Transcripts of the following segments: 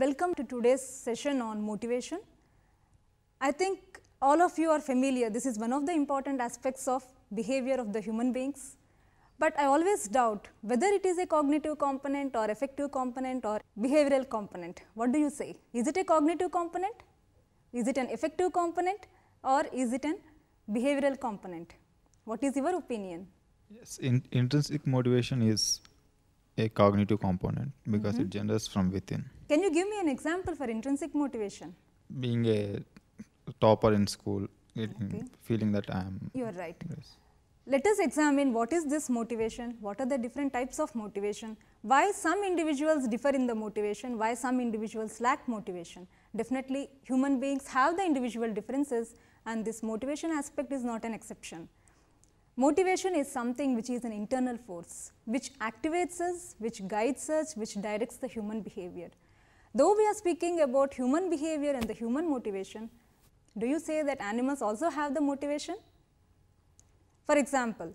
Welcome to today's session on motivation. I think all of you are familiar, this is one of the important aspects of behavior of the human beings, but I always doubt whether it is a cognitive component or affective component or behavioral component. What do you say? Is it a cognitive component? Is it an affective component or is it an behavioral component? What is your opinion? Yes, intrinsic motivation is a cognitive component because it generates from within. Can you give me an example for intrinsic motivation? Being a topper in school, feeling that I am. You are right. Yes. Let us examine what is this motivation, what are the different types of motivation, why some individuals differ in the motivation, why some individuals lack motivation. Definitely human beings have the individual differences and this motivation aspect is not an exception. Motivation is something which is an internal force, which activates us, which guides us, which directs the human behavior. Though we are speaking about human behavior and the human motivation, do you say that animals also have the motivation? For example,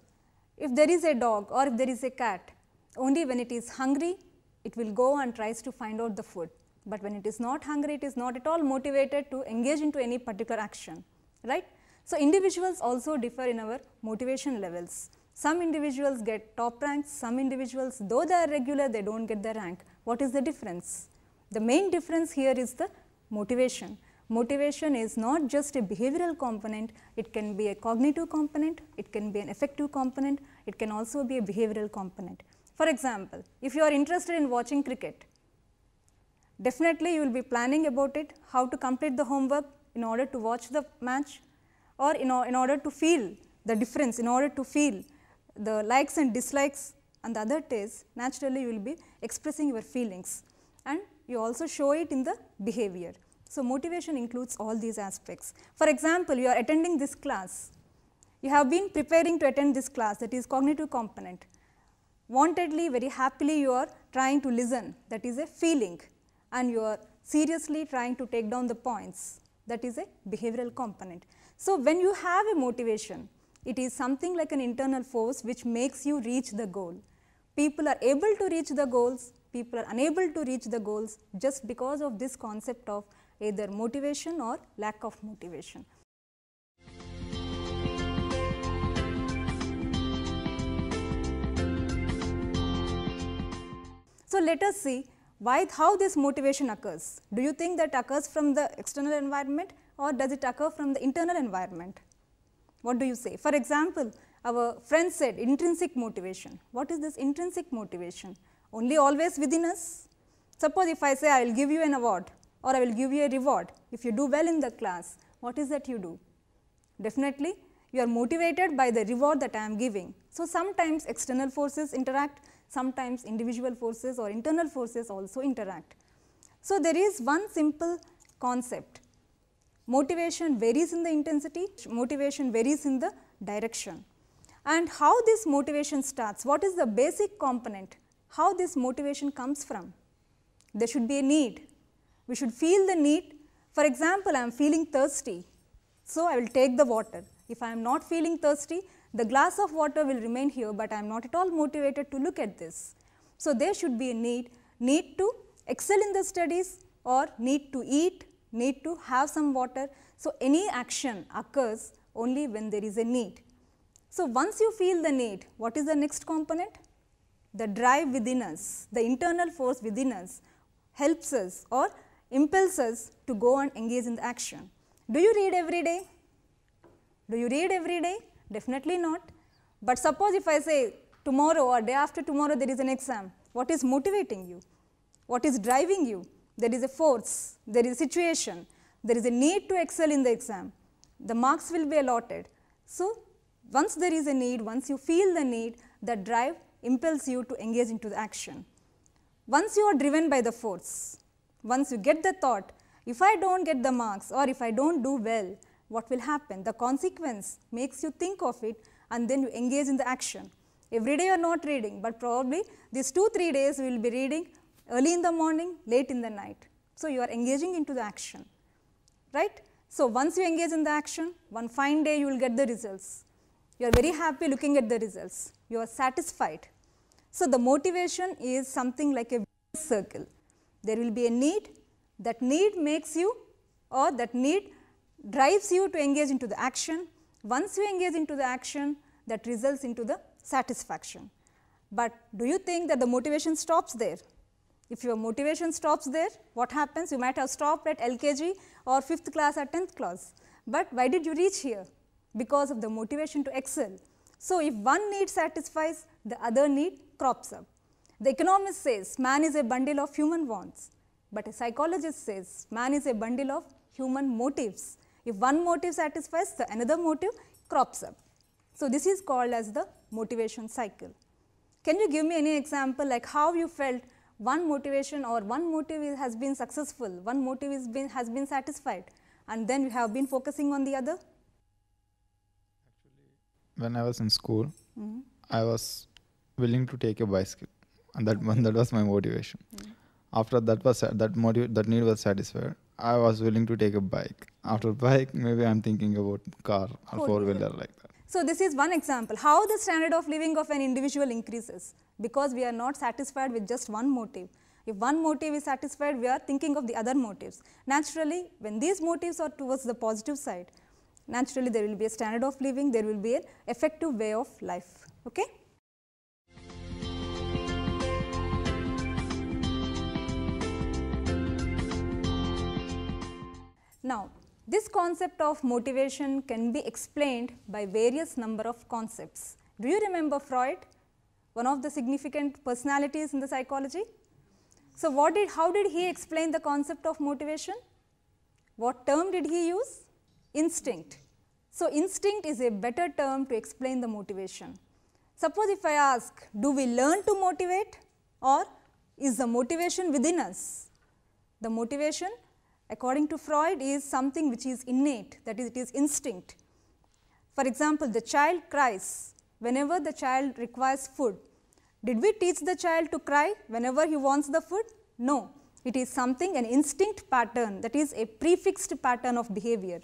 if there is a dog or if there is a cat, only when it is hungry, it will go and tries to find out the food. But when it is not hungry, it is not at all motivated to engage into any particular action, right? So, individuals also differ in our motivation levels. Some individuals get top ranks, some individuals, though they are regular, they do not get the rank. What is the difference? The main difference here is the motivation. Motivation is not just a behavioral component, it can be a cognitive component, it can be an affective component, it can also be a behavioral component. For example, if you are interested in watching cricket, definitely you will be planning about it, how to complete the homework in order to watch the match, or in order to feel the difference, in order to feel the likes and dislikes, and the other is naturally you will be expressing your feelings and you also show it in the behavior. So, motivation includes all these aspects. For example, you are attending this class, you have been preparing to attend this class, that is cognitive component. Wantedly, very happily you are trying to listen, that is a feeling, and you are seriously trying to take down the points, that is a behavioral component. So, when you have a motivation, it is something like an internal force which makes you reach the goal. People are able to reach the goals, people are unable to reach the goals just because of this concept of either motivation or lack of motivation. So, let us see how this motivation occurs. Do you think that occurs from the external environment or does it occur from the internal environment? What do you say? For example, our friend said intrinsic motivation. What is this intrinsic motivation? Only always within us? Suppose if I say I will give you an award or I will give you a reward if you do well in the class, what is that you do? Definitely you are motivated by the reward that I am giving. So, sometimes external forces interact, sometimes individual forces or internal forces also interact. So, there is one simple concept. Motivation varies in the intensity, motivation varies in the direction. And how this motivation starts, what is the basic component, how this motivation comes from? There should be a need, we should feel the need. For example, I am feeling thirsty, so I will take the water. If I am not feeling thirsty, the glass of water will remain here, but I am not at all motivated to look at this. So, there should be a need to excel in the studies or need to eat, need to have some water. So, any action occurs only when there is a need. So, once you feel the need, what is the next component? The drive within us, the internal force within us helps us or impels us to go and engage in the action. Do you read every day? Do you read every day? Definitely not. But suppose if I say tomorrow or day after tomorrow there is an exam, what is motivating you? What is driving you? There is a force, there is a situation, there is a need to excel in the exam, the marks will be allotted. So, once there is a need, once you feel the need, the drive impels you to engage into the action. Once you are driven by the force, once you get the thought, if I do not get the marks or if I do not do well, what will happen? The consequence makes you think of it and then you engage in the action. Every day you are not reading, but probably these 2-3 days you will be reading early in the morning, late in the night. So, you are engaging into the action, right. So, once you engage in the action, one fine day you will get the results. You are very happy looking at the results, you are satisfied. So, the motivation is something like a circle. There will be a need, That need makes you, or that need drives you to engage into the action. Once you engage into the action, that results into the satisfaction. But do you think that the motivation stops there? If your motivation stops there, what happens? You might have stopped at LKG or 5th class or 10th class. But why did you reach here? Because of the motivation to excel. So, if one need satisfies, the other need crops up. The economist says man is a bundle of human wants, but a psychologist says man is a bundle of human motives. If one motive satisfies, the another motive crops up. So, this is called as the motivation cycle. Can you give me any example like how you felt one motivation or one motive has been successful, one motive has been satisfied, and then you have been focusing on the other? Actually, when I was in school, I was willing to take a bicycle, and that was my motivation. After that need was satisfied, I was willing to take a bike. After bike, maybe I'm thinking about car or four-wheeler like that. So, this is one example how the standard of living of an individual increases, because we are not satisfied with just one motive. If one motive is satisfied, we are thinking of the other motives. Naturally, when these motives are towards the positive side, naturally there will be a standard of living, there will be an effective way of life. Okay? Now, this concept of motivation can be explained by various number of concepts. Do you remember Freud, one of the significant personalities in the psychology? So, how did he explain the concept of motivation? What term did he use? Instinct. So, instinct is a better term to explain the motivation. Suppose if I ask, do we learn to motivate, or is the motivation within us? The motivation, according to Freud, is something which is innate, that is, it is instinct. For example, the child cries whenever the child requires food. Did we teach the child to cry whenever he wants the food? No. It is something, an instinct pattern, that is a prefixed pattern of behavior.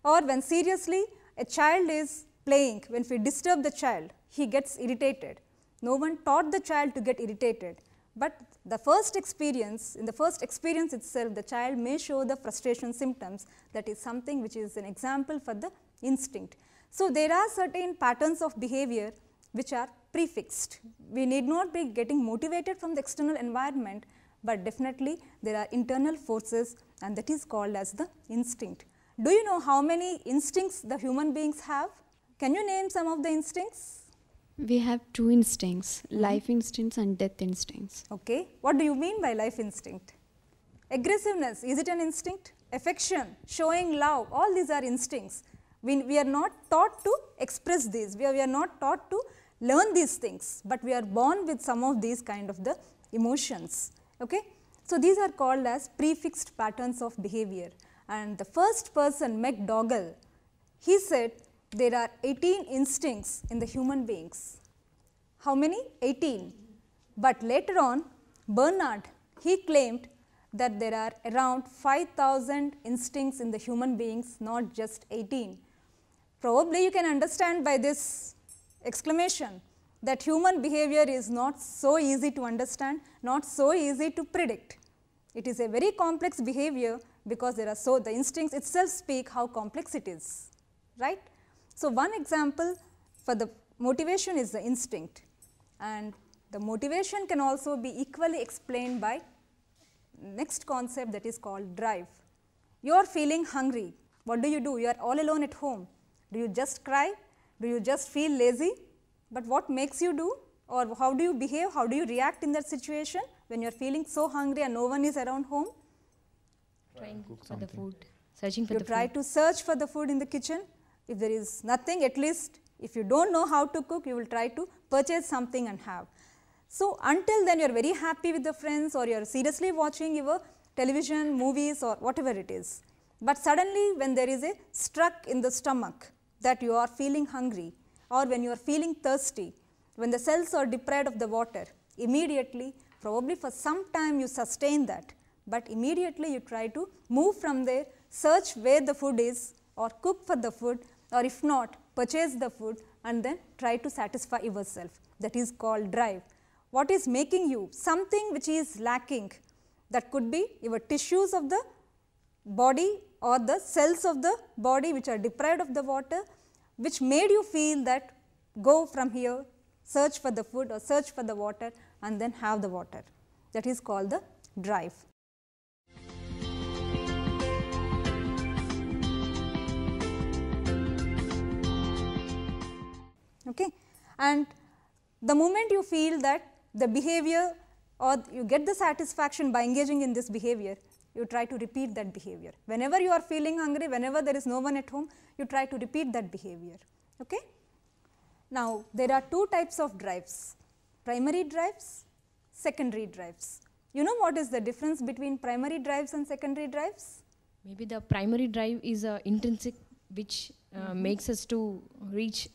Or when seriously a child is playing, when we disturb the child, he gets irritated. No one taught the child to get irritated, but in the first experience itself, the child may show the frustration symptoms. That is something which is an example for the instinct. So, there are certain patterns of behavior which are prefixed. We need not be getting motivated from the external environment, but definitely there are internal forces, and that is called as the instinct. Do you know how many instincts the human beings have? Can you name some of the instincts? We have two instincts, life instincts and death instincts. Okay. What do you mean by life instinct? Aggressiveness, is it an instinct? Affection, showing love, all these are instincts. We are not taught to express these, we are not taught to learn these things, but we are born with some of these kind of the emotions. Okay? So, these are called as prefixed patterns of behavior, and the first person, McDougall, he said there are 18 instincts in the human beings. How many? 18. But later on, Bernard, he claimed that there are around 5,000 instincts in the human beings, not just 18. Probably you can understand by this exclamation that human behavior is not so easy to understand, not so easy to predict. It is a very complex behavior, because there are the instincts itself speak how complex it is, right? So, one example for the motivation is the instinct, and the motivation can also be equally explained by next concept, that is called drive. You are feeling hungry, what do? You are all alone at home. Do you just cry? Do you just feel lazy? But what makes you do, or how do you behave, how do you react in that situation when you are feeling so hungry and no one is around home? Trying to cook for the food, searching for the food. You try to search for the food in the kitchen. If there is nothing, at least if you do not know how to cook, you will try to purchase something and have. So, until then you are very happy with the friends, or you are seriously watching your television, movies, or whatever it is. But suddenly when there is a struck in the stomach that you are feeling hungry, or when you are feeling thirsty, when the cells are deprived of the water, immediately, probably for some time you sustain that, but immediately you try to move from there, search where the food is, or cook for the food, or if not, purchase the food and then try to satisfy yourself. That is called drive. What is making you? Something which is lacking, That could be your tissues of the body or the cells of the body which are deprived of the water, which made you feel that go from here, search for the food or search for the water and then have the water. That is called the drive. Okay. And the moment you feel that the behavior or you get the satisfaction by engaging in this behavior, you try to repeat that behavior. Whenever you are feeling hungry, whenever there is no one at home, you try to repeat that behavior. Okay? Now, there are two types of drives, primary drives, secondary drives. You know what is the difference between primary drives and secondary drives? Maybe the primary drive is intrinsic, which makes us to reach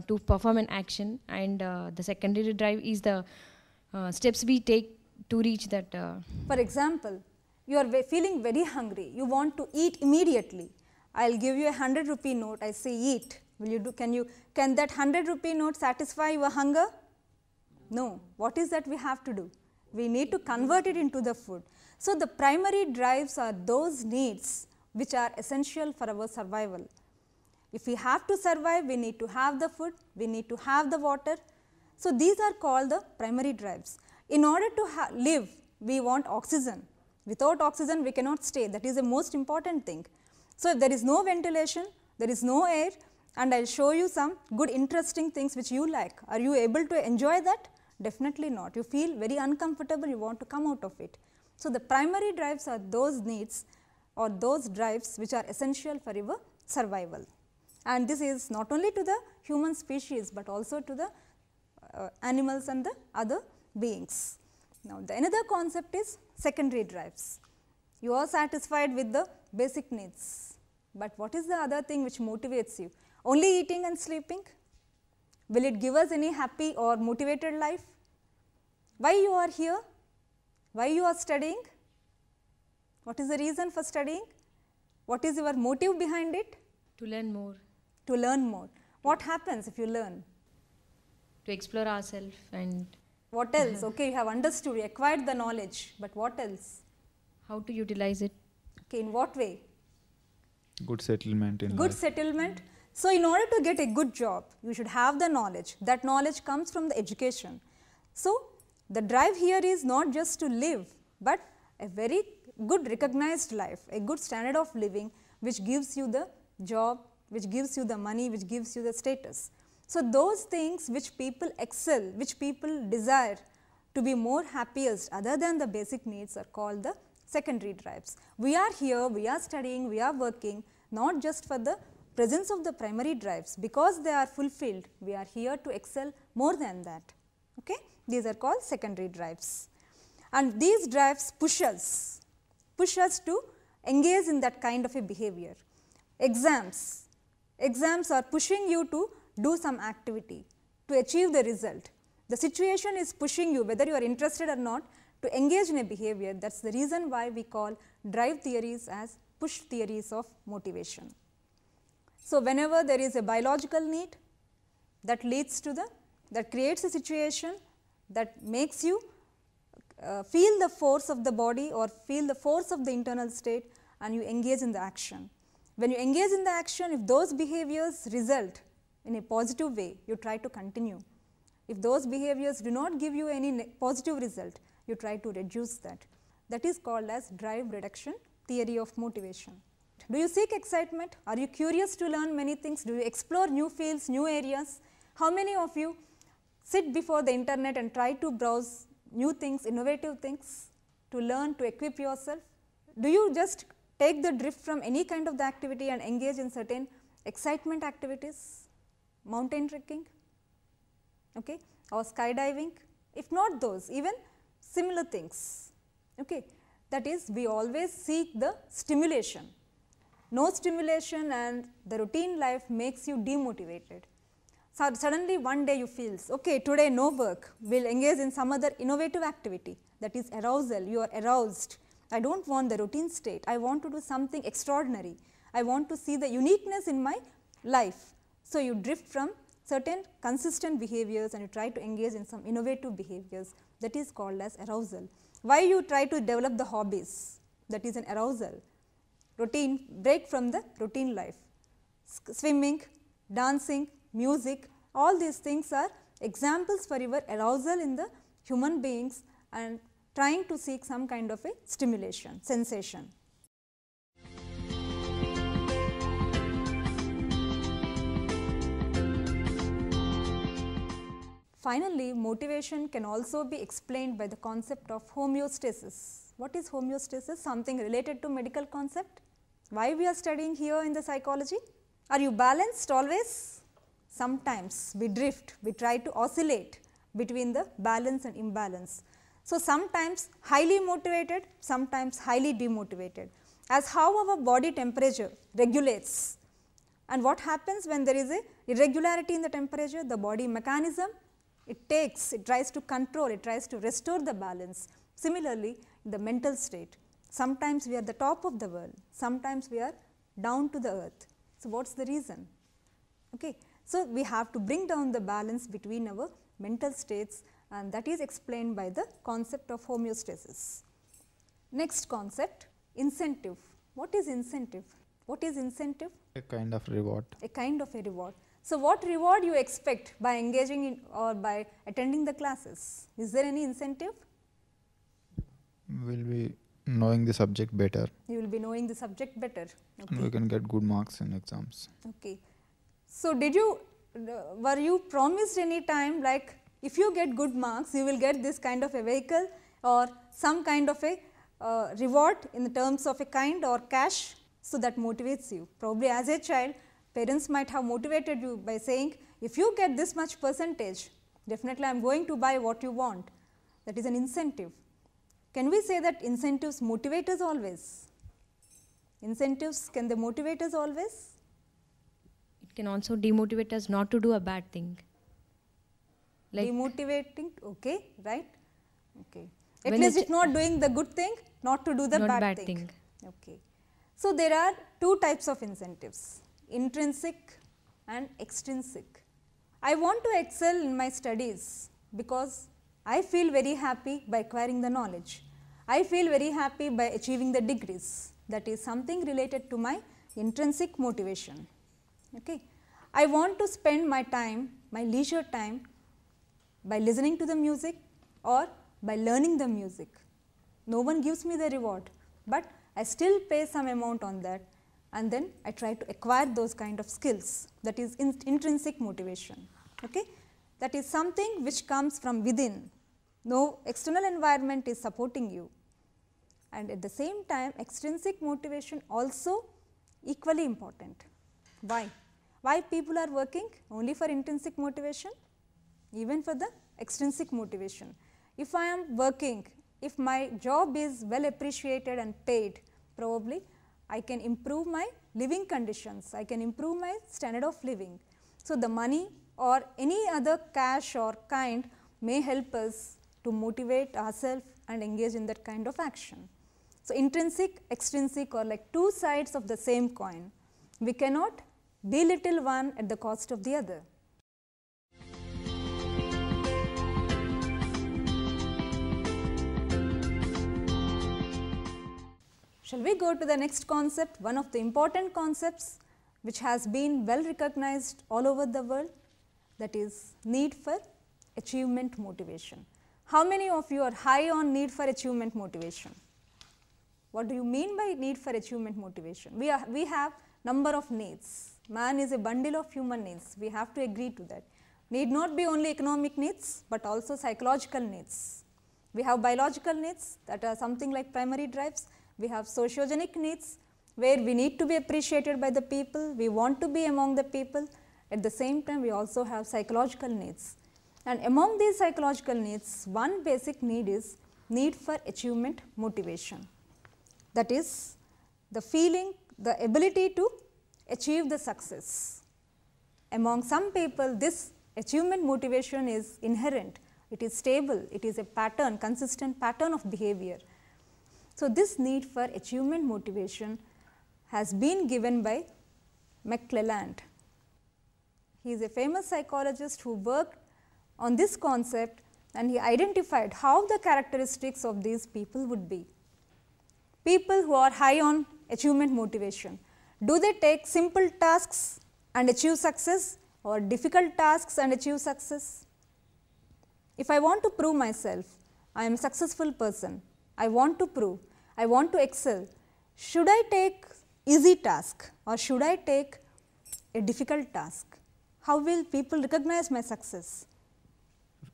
to perform an action, and the secondary drive is the steps we take to reach that. For example, you are feeling very hungry, you want to eat immediately. I will give you a 100 rupee note, I say eat. Will you do, can that 100 rupee note satisfy your hunger? No. What is that we have to do? We need to convert it into the food. So, the primary drives are those needs which are essential for our survival. If we have to survive, we need to have the food, we need to have the water. So, these are called the primary drives. In order to live, we want oxygen. Without oxygen, we cannot stay. That is the most important thing. So, if there is no ventilation, there is no air, and I will show you some good interesting things which you like. Are you able to enjoy that? Definitely not. You feel very uncomfortable, you want to come out of it. So, the primary drives are those needs or those drives which are essential for your survival. And this is not only to the human species, but also to the animals and the other beings. Now, the another concept is secondary drives. You are satisfied with the basic needs, but what is the other thing which motivates you? Only eating and sleeping? Will it give us any happy or motivated life? Why you are here? Why you are studying? What is the reason for studying? What is your motive behind it? To learn more. To learn more. What happens if you learn? To explore ourselves and. What else? Okay, you have understood, you acquired the knowledge, but what else? How to utilize it. Okay, in what way? Good settlement in Good life. settlement. So, in order to get a good job, you should have the knowledge. That knowledge comes from the education. So, the drive here is not just to live, but a very good recognized life, a good standard of living which gives you the job, which gives you the money, which gives you the status. So, those things which people excel, which people desire to be more happiest other than the basic needs are called the secondary drives. We are here, we are studying, we are working not just for the presence of the primary drives, because they are fulfilled, we are here to excel more than that. Okay? These are called secondary drives. And these drives push us to engage in that kind of a behavior. Exams are pushing you to do some activity, to achieve the result. The situation is pushing you, whether you are interested or not, to engage in a behavior. That is the reason why we call drive theories as push theories of motivation. So, whenever there is a biological need that leads to that creates a situation that makes you feel the force of the body or feel the force of the internal state, and you engage in the action. When you engage in the action, if those behaviors result in a positive way, you try to continue. If those behaviors do not give you any positive result, you try to reduce that. That is called as drive reduction theory of motivation. Do you seek excitement? Are you curious to learn many things? Do you explore new fields, new areas? How many of you sit before the internet and try to browse new things, innovative things, to learn, to equip yourself? Do you just take the drift from any kind of the activity and engage in certain excitement activities, mountain trekking, okay, or skydiving? If not those, even similar things. Okay. That is, we always seek the stimulation. No stimulation and the routine life makes you demotivated. So, suddenly one day you feel, okay, today no work, we will engage in some other innovative activity, that is arousal, you are aroused. I do not want the routine state, I want to do something extraordinary, I want to see the uniqueness in my life. So, you drift from certain consistent behaviors and you try to engage in some innovative behaviors, that is called as arousal. Why you try to develop the hobbies, that is an arousal. Routine, break from the routine life. Swimming, dancing, music, all these things are examples for your arousal in the human beings and trying to seek some kind of a stimulation, sensation. Finally, motivation can also be explained by the concept of homeostasis. What is homeostasis? Something related to medical concept. Why we are studying here in the psychology? Are you balanced always? Sometimes we drift, we try to oscillate between the balance and imbalance. So, sometimes highly motivated, sometimes highly demotivated. As how our body temperature regulates, and what happens when there is a irregularity in the temperature, the body mechanism, it tries to control, it tries to restore the balance. Similarly, the mental state, sometimes we are the top of the world, sometimes we are down to the earth. So, what is the reason? Okay. So, we have to bring down the balance between our mental states, and that is explained by the concept of homeostasis. Next concept, incentive. What is incentive? What is incentive? A kind of reward. A kind of a reward. So, what reward you expect by engaging in or by attending the classes? Is there any incentive? Will be knowing the subject better. You will be knowing the subject better. Okay. We can get good marks in exams. Okay. So, were you promised any time, like if you get good marks, you will get this kind of a vehicle or some kind of a reward in the terms of a kind or cash? So, that motivates you. Probably as a child, parents might have motivated you by saying, if you get this much percentage, definitely I am going to buy what you want. That is an incentive. Can we say that incentives motivate us always? Incentives, can they motivate us always? It can also demotivate us not to do a bad thing. Like demotivating, okay, right? Okay. At least if not doing the good thing, not to do the bad thing. Okay. So, there are two types of incentives, intrinsic and extrinsic. I want to excel in my studies because I feel very happy by acquiring the knowledge. I feel very happy by achieving the degrees. That is something related to my intrinsic motivation. Okay. I want to spend my time, my leisure time, by listening to the music or by learning the music. No one gives me the reward, but I still pay some amount on that, and then I try to acquire those kind of skills. That is intrinsic motivation. Okay? That is something which comes from within. No external environment is supporting you. And at the same time, extrinsic motivation also equally important. Why? Why people are working only for intrinsic motivation? Even for the extrinsic motivation. If I am working, if my job is well appreciated and paid, probably I can improve my living conditions, I can improve my standard of living. So, the money or any other cash or kind may help us to motivate ourselves and engage in that kind of action. So, intrinsic, extrinsic are like two sides of the same coin. We cannot belittle one at the cost of the other. Shall we go to the next concept, one of the important concepts which has been well recognized all over the world, that is need for achievement motivation. How many of you are high on need for achievement motivation? What do you mean by need for achievement motivation? We have number of needs. Man is a bundle of human needs. We have to agree to that. Need not be only economic needs, but also psychological needs. We have biological needs that are something like primary drives. We have sociogenic needs where we need to be appreciated by the people, we want to be among the people. At the same time, we also have psychological needs. And among these psychological needs, one basic need is need for achievement motivation. That is the feeling, the ability to achieve the success. Among some people, this achievement motivation is inherent, it is stable, it is a pattern, consistent pattern of behavior. So, this need for achievement motivation has been given by McClelland. He is a famous psychologist who worked on this concept, and he identified how the characteristics of these people would be. People who are high on achievement motivation, do they take simple tasks and achieve success, or difficult tasks and achieve success? If I want to prove myself, I am a successful person, I want to prove, I want to excel, should I take easy task or should I take a difficult task? How will people recognize my success?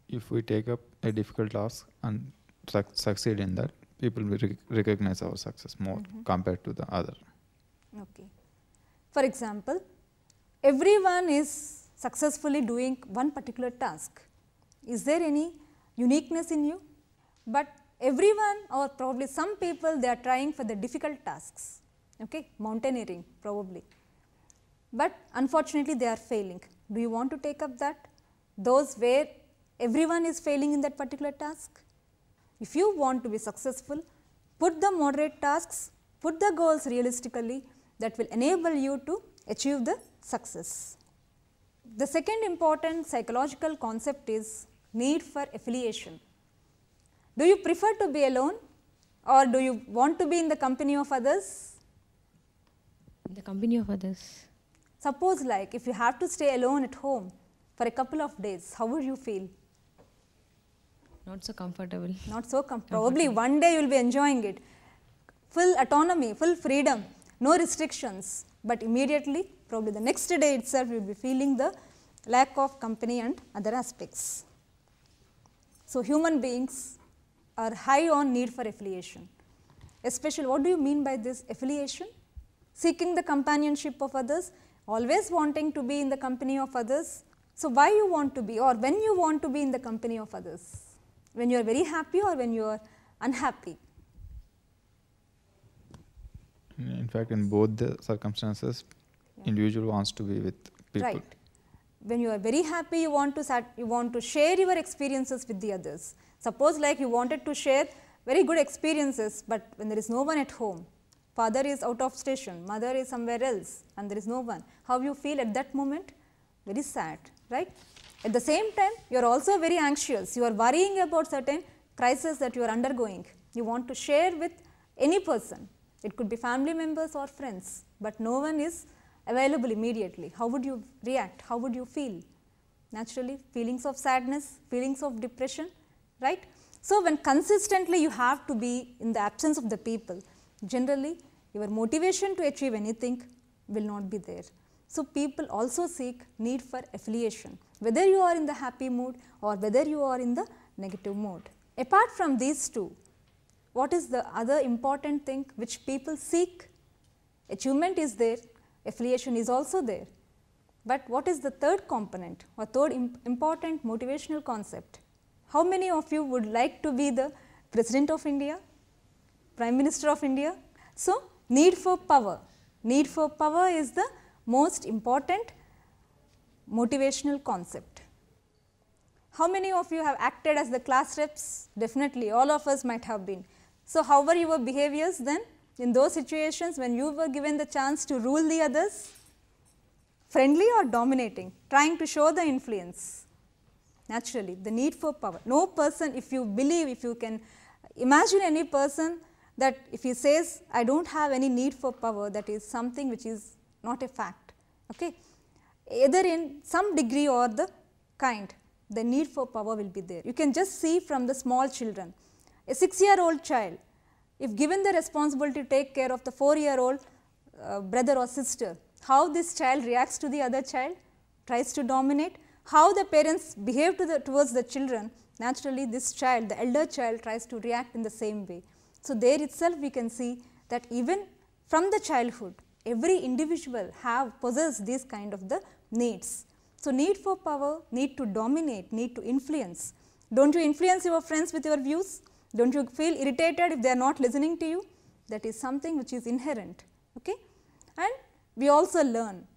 If we take up a difficult task and succeed in that, people will recognize our success more compared to the other. Okay. For example, everyone is successfully doing one particular task. Is there any uniqueness in you? But everyone, or probably some people, they are trying for the difficult tasks, okay, mountaineering probably, but unfortunately they are failing. Do you want to take up that? Those where everyone is failing in that particular task? If you want to be successful, put the moderate tasks, put the goals realistically, that will enable you to achieve the success. The second important psychological concept is need for affiliation. Do you prefer to be alone, or do you want to be in the company of others? The company of others. Suppose like if you have to stay alone at home for a couple of days, how would you feel? Not so comfortable. Not so comfortable. Probably one day you will be enjoying it. Full autonomy, full freedom, no restrictions, but immediately probably the next day itself you will be feeling the lack of company and other aspects. So, human beings are high on need for affiliation. Especially, what do you mean by this affiliation? Seeking the companionship of others, always wanting to be in the company of others. So, why you want to be, or when you want to be in the company of others? When you are very happy or when you are unhappy? In fact, in both the circumstances, individual wants to be with people. Right. When you are very happy, you want to share your experiences with the others. Suppose like you wanted to share very good experiences, but when there is no one at home, father is out of station, mother is somewhere else, and there is no one, how you feel at that moment? Very sad, right? At the same time, you are also very anxious, you are worrying about certain crises that you are undergoing. You want to share with any person, it could be family members or friends, but no one is available immediately. How would you react? How would you feel? Naturally, feelings of sadness, feelings of depression, right? So, when consistently you have to be in the absence of the people, generally your motivation to achieve anything will not be there. So, people also seek need for affiliation, whether you are in the happy mood or whether you are in the negative mood. Apart from these two, what is the other important thing which people seek? Achievement is there, affiliation is also there, but what is the third component or third important motivational concept? How many of you would like to be the President of India, Prime Minister of India? So, need for power. Need for power is the most important motivational concept. How many of you have acted as the class reps? Definitely, all of us might have been. So, how were your behaviors then in those situations when you were given the chance to rule the others? Friendly or dominating, trying to show the influence? Naturally, the need for power. No person, if you believe, if you can imagine any person that if he says, I do not have any need for power, that is something which is not a fact. Okay? Either in some degree or the kind, the need for power will be there. You can just see from the small children. A 6-year-old child, if given the responsibility to take care of the 4-year-old brother or sister, how this child reacts to the other child, tries to dominate, how the parents behave towards the children, naturally this child, the elder child, tries to react in the same way. So, there itself we can see that even from the childhood, every individual possess these kind of the needs. So, need for power, need to dominate, need to influence. Don't you influence your friends with your views? Don't you feel irritated if they are not listening to you? That is something which is inherent. Okay? And we also learn,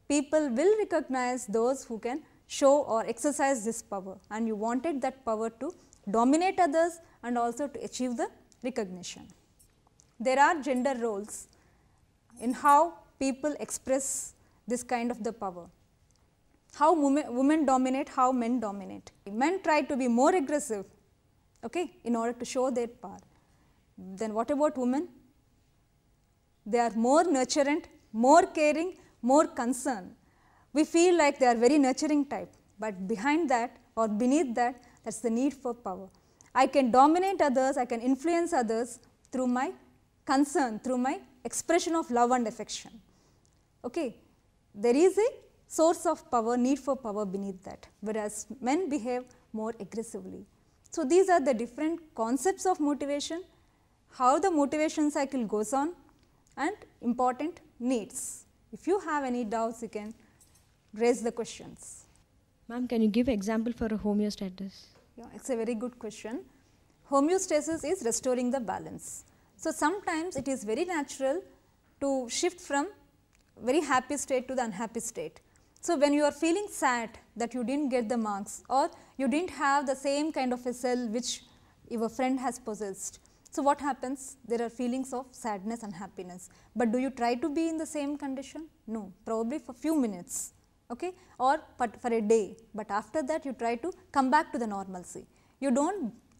people will recognize those who can show or exercise this power, and you wanted that power to dominate others and also to achieve the recognition. There are gender roles in how people express this kind of the power. how women dominate, how men dominate. Men try to be more aggressive, okay, in order to show their power. Then what about women? They are more nurturant, more caring, more concerned. We feel like they are very nurturing type, but behind that or beneath that, that's the need for power. I can dominate others, I can influence others through my concern, through my expression of love and affection. Okay. There is a source of power, need for power beneath that, whereas men behave more aggressively. So, these are the different concepts of motivation, how the motivation cycle goes on, and important needs. If you have any doubts, you can raise the questions. Ma'am, can you give example for a homeostasis? Yeah, it's a very good question. Homeostasis is restoring the balance. So, sometimes it is very natural to shift from very happy state to the unhappy state. So, when you are feeling sad that you didn't get the marks or you didn't have the same kind of a cell which your friend has possessed. So, what happens? There are feelings of sadness and happiness, but do you try to be in the same condition? No, probably for few minutes, okay, or for a day, but after that you try to come back to the normalcy. You do not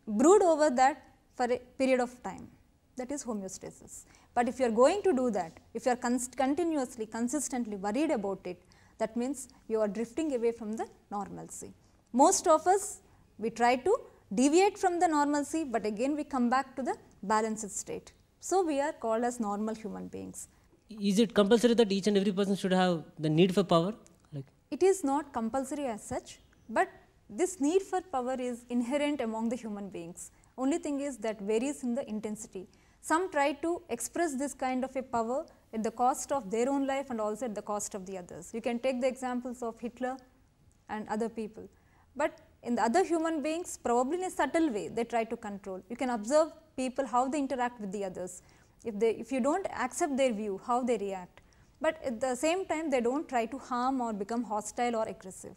brood over that for a period of time. That is homeostasis. But if you are going to do that, if you are continuously, consistently worried about it, that means you are drifting away from the normalcy. Most of us, we try to deviate from the normalcy, but again we come back to the balanced state. So, we are called as normal human beings. Is it compulsory that each and every person should have the need for power? It is not compulsory as such, but this need for power is inherent among the human beings. Only thing is that varies in the intensity. Some try to express this kind of a power at the cost of their own life and also at the cost of the others. You can take the examples of Hitler and other people, but in the other human beings, probably in a subtle way, they try to control. You can observe people how they interact with the others. If you do not accept their view, how they react, but at the same time they do not try to harm or become hostile or aggressive.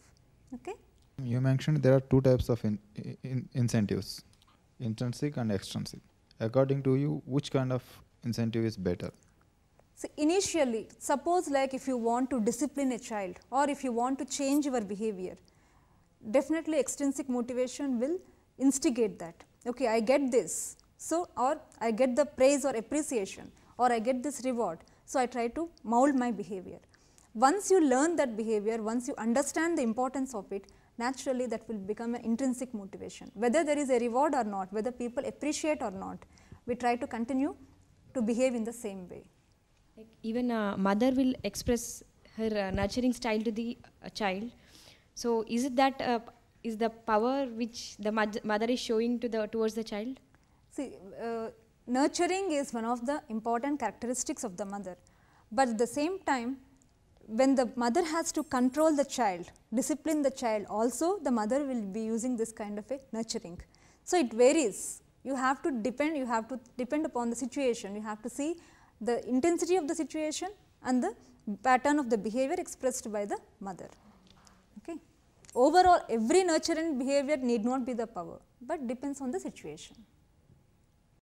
Okay? You mentioned there are two types of incentives, intrinsic and extrinsic. According to you, which kind of incentive is better? So, initially, suppose like if you want to discipline a child or if you want to change your behavior, definitely extrinsic motivation will instigate that. Okay, I get this, so or I get the praise or appreciation or I get this reward, so I try to mold my behavior. Once you learn that behavior, once you understand the importance of it, naturally that will become an intrinsic motivation. Whether there is a reward or not, whether people appreciate or not, we try to continue to behave in the same way. Like even a mother will express her nurturing style to the child. So, is it that is the power which the mother is showing to towards the child? See, nurturing is one of the important characteristics of the mother, but at the same time, when the mother has to control the child, discipline the child, also the mother will be using this kind of a nurturing. So, it varies. You have to depend upon the situation. You have to see the intensity of the situation and the pattern of the behavior expressed by the mother. Okay. Overall, every nurturing behavior need not be the power, but depends on the situation.